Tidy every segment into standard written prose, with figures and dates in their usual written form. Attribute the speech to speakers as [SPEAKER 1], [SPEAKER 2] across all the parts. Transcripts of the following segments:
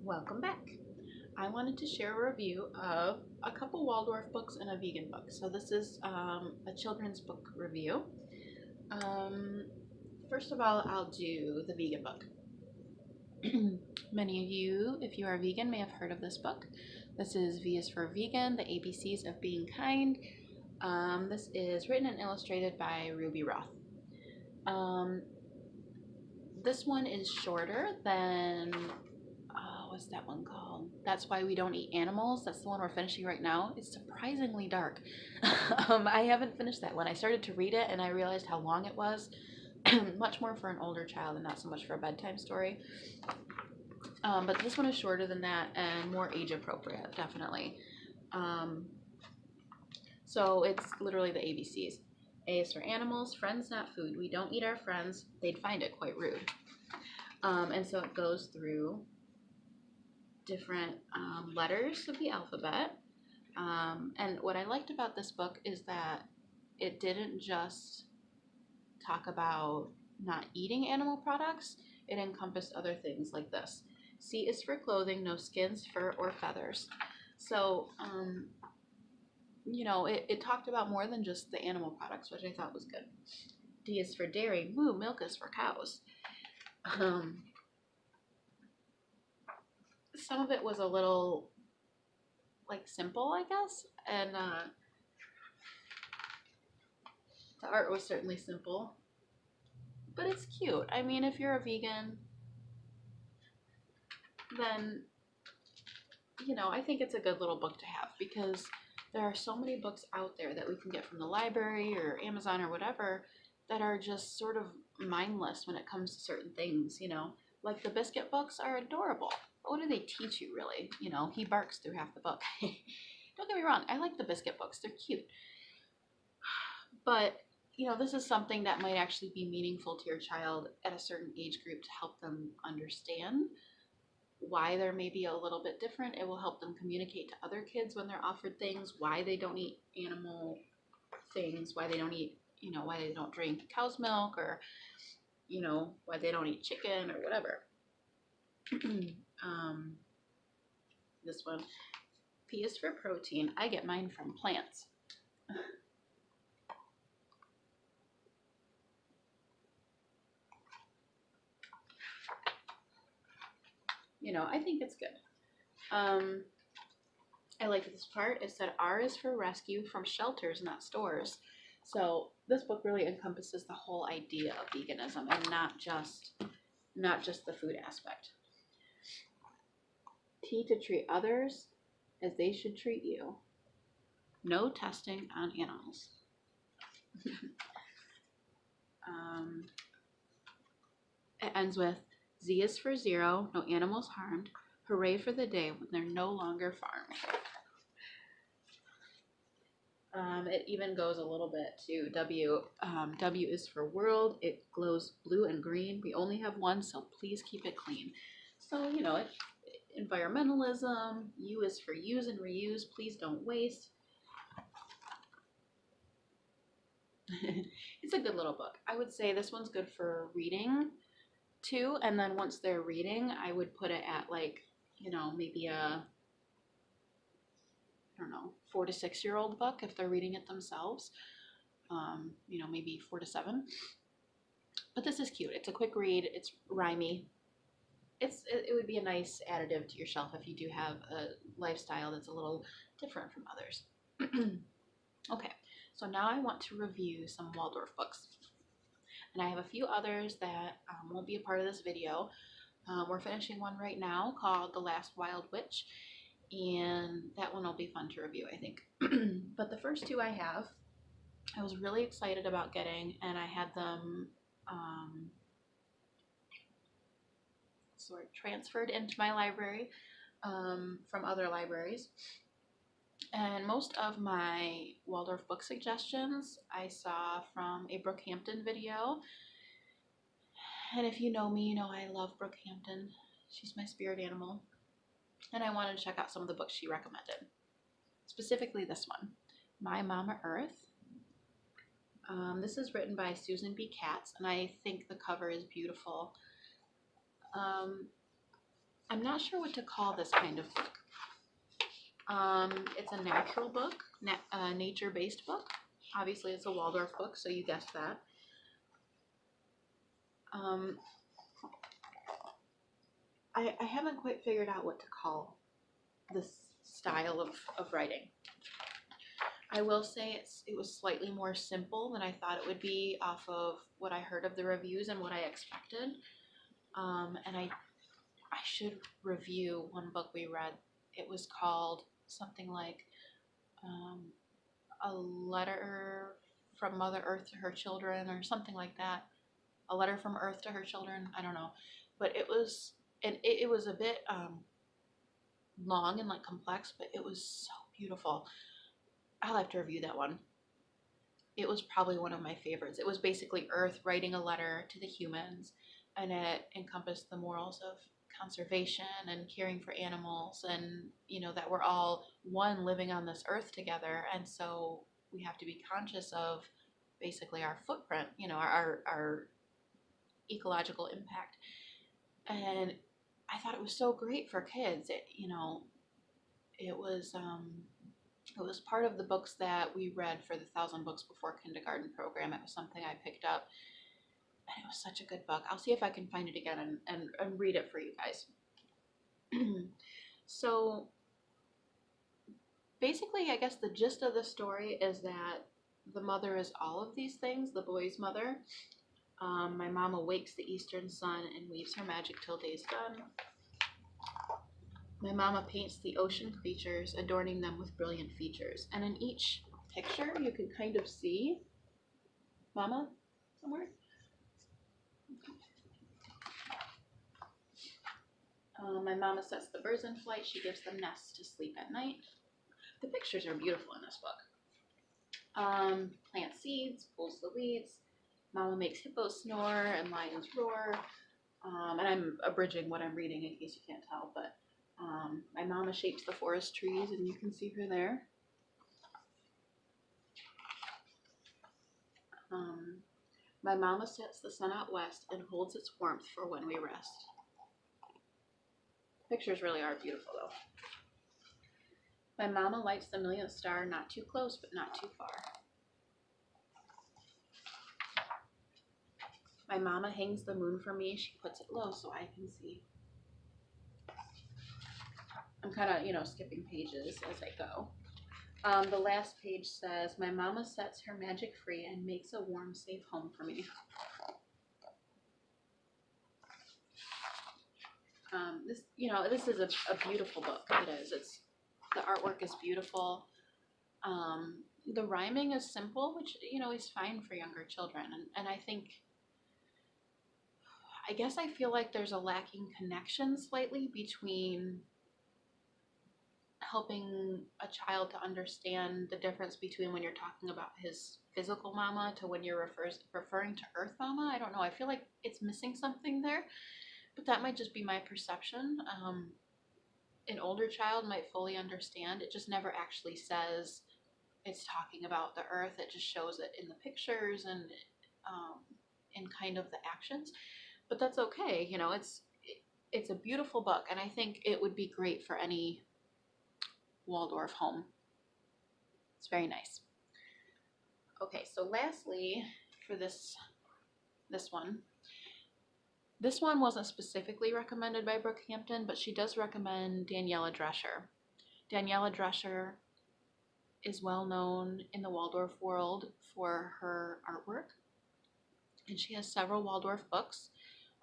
[SPEAKER 1] Welcome back. I wanted to share a review of a couple Waldorf books and a vegan book. So this is a children's book review. Um, First of all, I'll do the vegan book. Many of you, if you are vegan, may have heard of this book. This is V is for Vegan, the ABCs of Being Kind. This is written and illustrated by Ruby Roth. This one is shorter than what's that one called? That's Why We Don't Eat Animals. That's the one we're finishing right now. It's surprisingly dark. I haven't finished that one. I started to read it and I realized how long it was. Much more for an older child and not so much for a bedtime story. But this one is shorter than that and more age appropriate, definitely. So it's literally the ABCs. A is for animals, friends, not food. We don't eat our friends. They'd find it quite rude. And so it goes through different letters of the alphabet. And what I liked about this book is that it didn't just talk about not eating animal products, it encompassed other things like this. C is for clothing, no skins, fur, or feathers. So, it talked about more than just the animal products, which I thought was good. D is for dairy, moo, milk is for cows. Some of it was a little simple, I guess, and the art was certainly simple, but it's cute. I mean, if you're a vegan, then I think it's a good little book to have, because there are so many books out there that we can get from the library or Amazon or whatever that are just sort of mindless when it comes to certain things. Like the biscuit books are adorable. But what do they teach you, really? He barks through half the book. Don't get me wrong, I like the biscuit books. They're cute. But, this is something that might actually be meaningful to your child at a certain age group to help them understand why they're maybe a little bit different. It will help them communicate to other kids when they're offered things, why they don't eat animal things, why they don't eat, why they don't drink cow's milk, or, why they don't eat chicken or whatever. This one, P is for protein. I get mine from plants. I think it's good. I like this part. It said R is for rescue from shelters, not stores. So this book really encompasses the whole idea of veganism and not just the food aspect. T to treat others as they should treat you. No testing on animals. It ends with Z is for zero, no animals harmed. Hooray for the day when they're no longer farmed. It even goes a little bit to W. W is for world. It glows blue and green. We only have one, so please keep it clean. So, environmentalism. U is for use and reuse. Please don't waste. It's a good little book. I would say this one's good for reading too. And then once they're reading, I would put it at maybe a 4 to 6 year old book if they're reading it themselves. Maybe 4 to 7. But this is cute. It's a quick read. It's rhymey. It would be a nice additive to your shelf if you do have a lifestyle that's a little different from others. Okay, so now I want to review some Waldorf books. And I have a few others that won't be a part of this video. We're finishing one right now called The Last Wild Witch, and that one will be fun to review, I think. But the first two I was really excited about getting, and I had them sort of transferred into my library from other libraries. And most of my Waldorf book suggestions I saw from a Brookhampton video. And if you know me, you know I love Brookhampton. She's my spirit animal. And I wanted to check out some of the books she recommended. Specifically this one, My Mama Earth. This is written by Susan B. Katz, and I think the cover is beautiful. I'm not sure what to call this kind of book. It's a natural book, nature-based book. Obviously, it's a Waldorf book, so you guessed that. Um, I haven't quite figured out what to call this style of writing. I will say it was slightly more simple than I thought it would be off of what I heard of the reviews and what I expected. And I should review one book we read. It was called something like A Letter from Mother Earth to Her Children or something like that. A Letter from Earth to Her Children. I don't know. But it was, and it was a bit long and like complex, but it was so beautiful. I'll have to review that one. It was probably one of my favorites. It was basically Earth writing a letter to the humans, and it encompassed the morals of conservation and caring for animals, and that we're all one living on this earth together, and so we have to be conscious of basically our footprint, our ecological impact. And I thought it was so great for kids. It was part of the books that we read for the 1,000 Books Before Kindergarten program. It was something I picked up, and it was such a good book. I'll see if I can find it again and read it for you guys. So basically, I guess the gist of the story is that the mother is all of these things, the boy's mother. My mom awakes the eastern sun and weaves her magic till day's done. My mama paints the ocean creatures, adorning them with brilliant features. And in each picture, you can kind of see mama somewhere. My mama sets the birds in flight. She gives them nests to sleep at night. The pictures are beautiful in this book. Plant seeds, pulls the weeds. Mama makes hippos snore and lions roar. And I'm abridging what I'm reading in case you can't tell, but my mama shapes the forest trees, and you can see her there. My mama sets the sun out west and holds its warmth for when we rest. Pictures really are beautiful, though. My mama lights the millionth star, not too close, but not too far. My mama hangs the moon for me. She puts it low so I can see. I'm kind of, skipping pages as I go. The last page says, my mama sets her magic free and makes a warm, safe home for me. This is a beautiful book. It is. The artwork is beautiful. The rhyming is simple, which, is fine for younger children. And I guess I feel like there's a lacking connection slightly between helping a child to understand the difference between when you're talking about his physical mama to when you're referring to Earth Mama. I don't know. I feel like it's missing something there, but that might just be my perception. An older child might fully understand. It just never actually says it's talking about the Earth. It just shows it in the pictures and in kind of the actions. But that's okay. It's a beautiful book, and I think it would be great for any Waldorf home. It's very nice. Okay, so lastly, for this one. This one wasn't specifically recommended by Brooke Hampton, but she does recommend Daniela Drescher. Daniela Drescher is well known in the Waldorf world for her artwork, and she has several Waldorf books.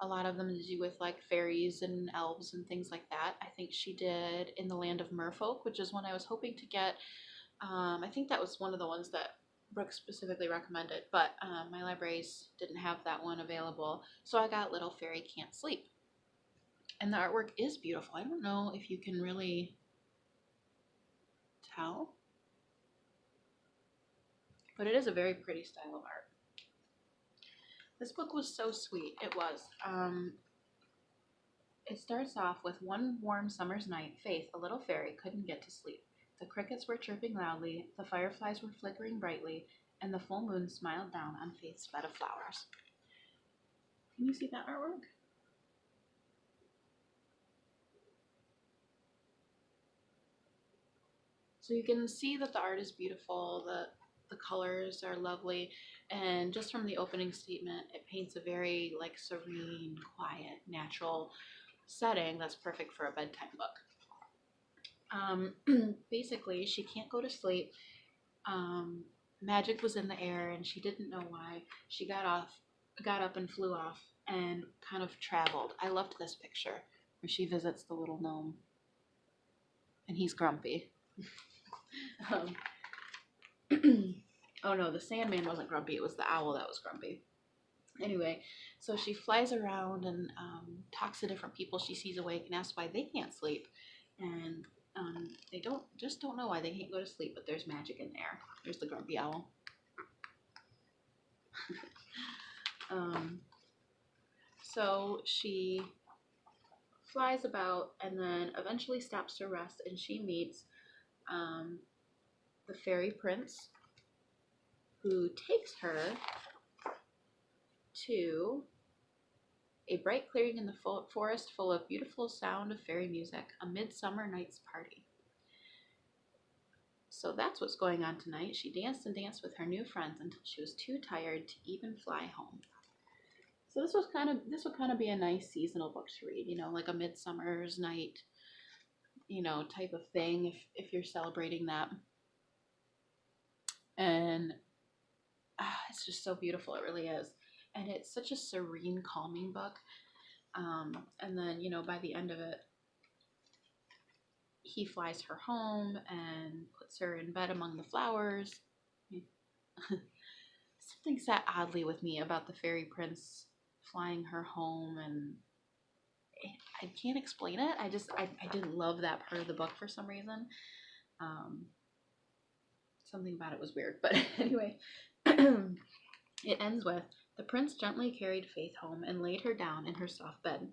[SPEAKER 1] A lot of them to do with like fairies and elves and things like that. I think she did In the Land of Merfolk, which is one I was hoping to get. I think that was one of the ones that Brooke specifically recommended, but my libraries didn't have that one available, so I got Little Fairy Can't Sleep. And the artwork is beautiful. I don't know if you can really tell, but it is a very pretty style of art. This book was so sweet. It was. It starts off with one warm summer's night, Faith, a little fairy, couldn't get to sleep. The crickets were chirping loudly, the fireflies were flickering brightly, and the full moon smiled down on Faith's bed of flowers. Can you see that artwork? So you can see that the art is beautiful, the colors are lovely, and just from the opening statement, it paints a very like serene, quiet, natural setting that's perfect for a bedtime book. Basically, she can't go to sleep. Magic was in the air, and she didn't know why. She got up, and flew off, and kind of traveled. I loved this picture where she visits the little gnome, and he's grumpy. um, oh no, the Sandman wasn't grumpy. It was the owl that was grumpy. Anyway, so she flies around and talks to different people she sees awake and asks why they can't sleep. And they don't know why they can't go to sleep, but there's magic in there. There's the grumpy owl. So she flies about and then eventually stops to rest, and she meets the fairy prince, who takes her to a bright clearing in the forest full of beautiful sound of fairy music, a midsummer night's party. So that's what's going on tonight. She danced and danced with her new friends until she was too tired to even fly home. So this would kind of be a nice seasonal book to read, like a midsummer's night, type of thing if you're celebrating that. And it's just so beautiful, it really is. And it's such a serene, calming book. And then, by the end of it, he flies her home and puts her in bed among the flowers. Something sat oddly with me about the fairy prince flying her home, and I can't explain it. I didn't love that part of the book for some reason. Something about it was weird, but anyway, it ends with, the prince gently carried Faith home and laid her down in her soft bed.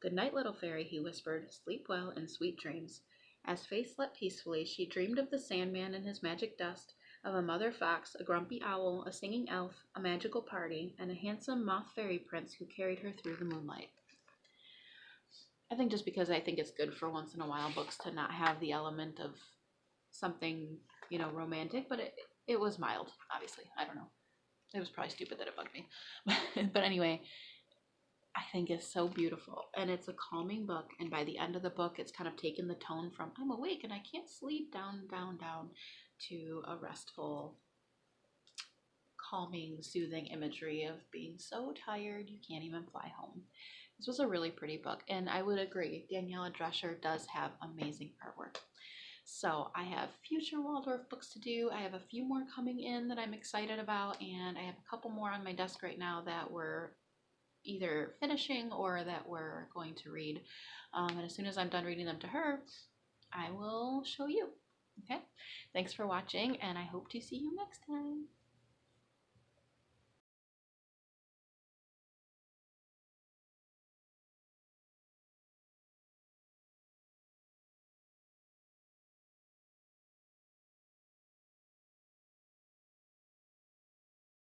[SPEAKER 1] Good night, little fairy, he whispered. Sleep well and sweet dreams. As Faith slept peacefully, she dreamed of the Sandman and his magic dust, of a mother fox, a grumpy owl, a singing elf, a magical party, and a handsome moth fairy prince who carried her through the moonlight. I think just because I think it's good for once in a while books to not have the element of something, romantic, but it was mild, obviously. I don't know. It was probably stupid that it bugged me. But anyway, I think it's so beautiful, and it's a calming book, and by the end of the book, it's kind of taken the tone from I'm awake and I can't sleep down to a restful, calming, soothing imagery of being so tired you can't even fly home. This was a really pretty book, and I would agree, Daniela Drescher does have amazing artwork. So I have future Waldorf books to do. I have a few more coming in that I'm excited about, and I have a couple more on my desk right now that we're either finishing or that we're going to read. And as soon as I'm done reading them to her, I will show you. Okay? Thanks for watching, and I hope to see you next time.